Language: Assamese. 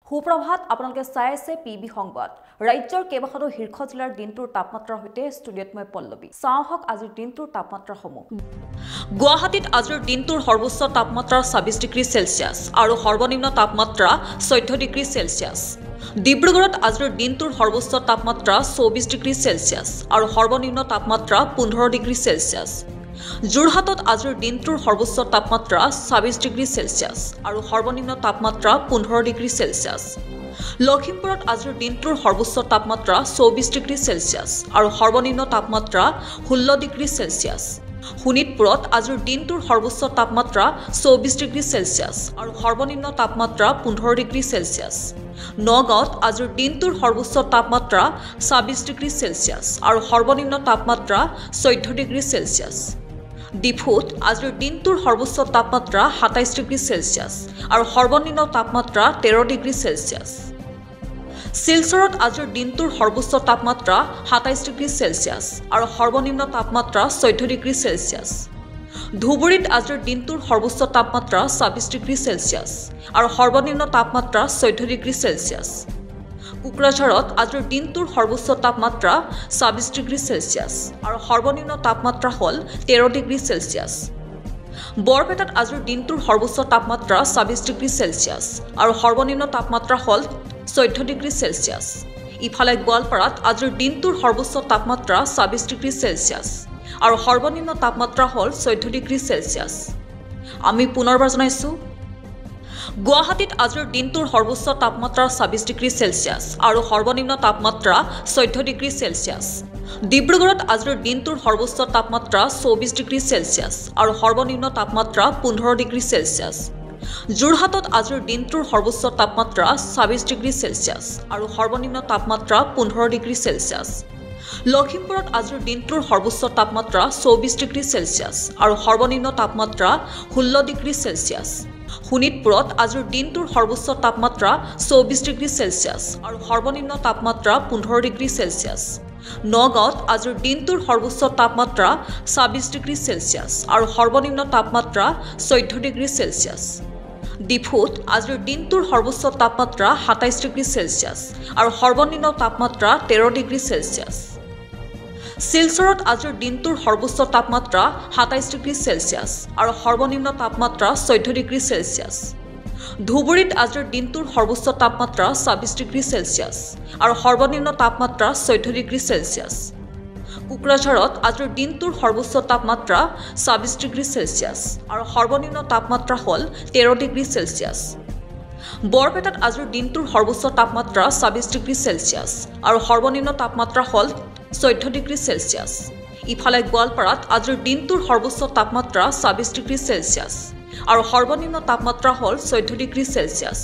সুপ্ৰভাত আপোনালোকে চাই আছে পিবি সংবাদ ৰাজ্যৰ কেইবাখনো শীৰ্ষ জিলাৰ দিনটোৰ তাপমাত্ৰাৰ সৈতে ষ্টুডিঅ'ত মই পল্লৱী চাওঁহক আজিৰ দিনটোৰ তাপমাত্ৰাসমূহ গুৱাহাটীত আজিৰ দিনটোৰ সৰ্বোচ্চ তাপমাত্ৰা 26 ডিগ্ৰী সেলসিয়াছ আৰু সৰ্বনিম্ন তাপমাত্ৰা 14 ডিগ্ৰী সেলসিয়াছ ডিব্ৰুগড়ত আজিৰ দিনটোৰ সৰ্বোচ্চ তাপমাত্ৰা 24 ডিগ্ৰী সেলসিয়াছ আৰু সৰ্বনিম্ন তাপমাত্ৰা 15 ডিগ্ৰী সেলসিয়াছ যোৰহাটত আজিৰ দিনটোৰ সৰ্বোচ্চ তাপমাত্ৰা 26 ডিগ্ৰী সেলসিয়াছ আৰু সৰ্বনিম্ন তাপমাত্ৰা 15 ডিগ্ৰী সেলসিয়াছ লখিমপুৰত আজিৰ দিনটোৰ সৰ্বোচ্চ তাপমাত্ৰা 24 ডিগ্ৰী সেলসিয়াছ আৰু সৰ্বনিম্ন তাপমাত্ৰা 16 ডিগ্ৰী সেলসিয়াছ শোণিতপুৰত আজিৰ দিনটোৰ সৰ্বোচ্চ তাপমাত্ৰা 24 ডিগ্ৰী সেলসিয়াছ আৰু সৰ্বনিম্ন তাপমাত্ৰা 15 ডিগ্ৰী সেলসিয়াছ নগাঁৱত আজিৰ দিনটোৰ সৰ্বোচ্চ তাপমাত্ৰা 26 ডিগ্ৰী সেলসিয়াছ আৰু সৰ্বনিম্ন তাপমাত্ৰা 14 ডিগ্ৰী সেলসিয়াছ ডিফুত আজিৰ দিনটোৰ সৰ্বোচ্চ তাপমাত্ৰা 27 ডিগ্ৰী সেলসিয়াছ আৰু সৰ্বনিম্ন তাপমাত্ৰা 13 ডিগ্ৰী সেলসিয়াছ শিলচৰত আজিৰ দিনটোৰ সৰ্বোচ্চ তাপমাত্ৰা 27 ডিগ্ৰী সেলসিয়াছ আৰু সৰ্বনিম্ন তাপমাত্ৰা 14 ডিগ্ৰী সেলসিয়াছ ধুবুৰীত আজিৰ দিনটোৰ সৰ্বোচ্চ তাপমাত্ৰা 26 ডিগ্ৰী সেলসিয়াছ আৰু সৰ্বনিম্ন তাপমাত্ৰা 14 ডিগ্ৰী সেলসিয়াছ কোকৰাঝাৰত আজিৰ দিনটোৰ সৰ্বোচ্চ তাপমাত্ৰা 26 ডিগ্ৰী সেলসিয়াছ আৰু সৰ্বনিম্ন তাপমাত্ৰা হ'ল 13 ডিগ্ৰী সেলসিয়াছ বৰপেটাত আজিৰ দিনটোৰ সৰ্বোচ্চ তাপমাত্ৰা 26 ডিগ্ৰী সেলসিয়াছ আৰু সৰ্বনিম্ন তাপমাত্ৰা হ'ল 14 ডিগ্ৰী সেলসিয়াছ ইফালে গোৱালপাৰাত আজিৰ দিনটোৰ সৰ্বোচ্চ তাপমাত্ৰা 26 ডিগ্ৰী সেলসিয়াছ আৰু সৰ্বনিম্ন তাপমাত্ৰা হ'ল 14 ডিগ্ৰী সেলসিয়াছ আমি পুনৰবাৰ জনাইছো গুৱাহাটীত আজিৰ দিনটোৰ সৰ্বোচ্চ তাপমাত্ৰা 26 ডিগ্ৰী সেলসিয়াছ আৰু সৰ্বনিম্ন তাপমাত্ৰা 14 ডিগ্ৰী সেলসিয়াছ ডিব্ৰুগড়ত আজিৰ দিনটোৰ সৰ্বোচ্চ তাপমাত্ৰা 24 ডিগ্ৰী সেলসিয়াছ আৰু সৰ্বনিম্ন তাপমাত্ৰা 15 ডিগ্ৰী সেলসিয়াছ যোৰহাটত আজিৰ দিনটোৰ সৰ্বোচ্চ তাপমাত্ৰা 26 ডিগ্ৰী সেলসিয়াছ আৰু সৰ্বনিম্ন তাপমাত্ৰা 15 ডিগ্ৰী সেলসিয়াছ লখিমপুৰত আজিৰ দিনটোৰ সৰ্বোচ্চ তাপমাত্ৰা 24 ডিগ্ৰী সেলসিয়াছ আৰু সৰ্বনিম্ন তাপমাত্ৰা 16 ডিগ্ৰী সেলসিয়াছ শোণিতপুৰত আজিৰ দিনটোৰ সৰ্বোচ্চ তাপমাত্ৰা 24 ডিগ্ৰী সেলসিয়াছ আৰু সৰ্বনিম্ন তাপমাত্ৰা 15 ডিগ্ৰী সেলসিয়াছ নগাঁৱত আজিৰ দিনটোৰ সৰ্বোচ্চ তাপমাত্ৰা 26 ডিগ্ৰী সেলসিয়াছ আৰু সৰ্বনিম্ন তাপমাত্ৰা 14 ডিগ্ৰী সেলসিয়াছ ডিফুত আজিৰ দিনটোৰ সৰ্বোচ্চ তাপমাত্ৰা 27 ডিগ্ৰী সেলসিয়াছ আৰু সৰ্বনিম্ন তাপমাত্ৰা 13 ডিগ্ৰী সেলসিয়াছ শিলচৰত আজিৰ দিনটোৰ সৰ্বোচ্চ তাপমাত্ৰা 27 ডিগ্ৰী সেলসিয়াছ আৰু সৰ্বনিম্ন তাপমাত্ৰা 14 ডিগ্ৰী সেলসিয়াছ ধুবুৰীত আজিৰ দিনটোৰ সৰ্বোচ্চ তাপমাত্ৰা 26 ডিগ্ৰী সেলসিয়াছ আৰু সৰ্বনিম্ন তাপমাত্ৰা 14 ডিগ্ৰী সেলসিয়াছ কোকৰাঝাৰত আজিৰ দিনটোৰ সৰ্বোচ্চ তাপমাত্ৰা 26 ডিগ্ৰী সেলসিয়াছ আৰু সৰ্বনিম্ন তাপমাত্ৰা হ'ল 13 ডিগ্ৰী সেলসিয়াছ বৰপেটাত আজিৰ দিনটোৰ সৰ্বোচ্চ তাপমাত্ৰা 26 ডিগ্ৰী সেলসিয়াছ আৰু সৰ্বনিম্ন তাপমাত্ৰা হ'ল 14 ডিগ্ৰী সেলসিয়াছ ইফালে গোৱালপাৰাত আজিৰ দিনটোৰ সৰ্বোচ্চ তাপমাত্ৰা 26 ডিগ্ৰী সেলসিয়াছ আৰু সৰ্বনিম্ন তাপমাত্ৰা হ'ল 14 ডিগ্ৰী সেলসিয়াছ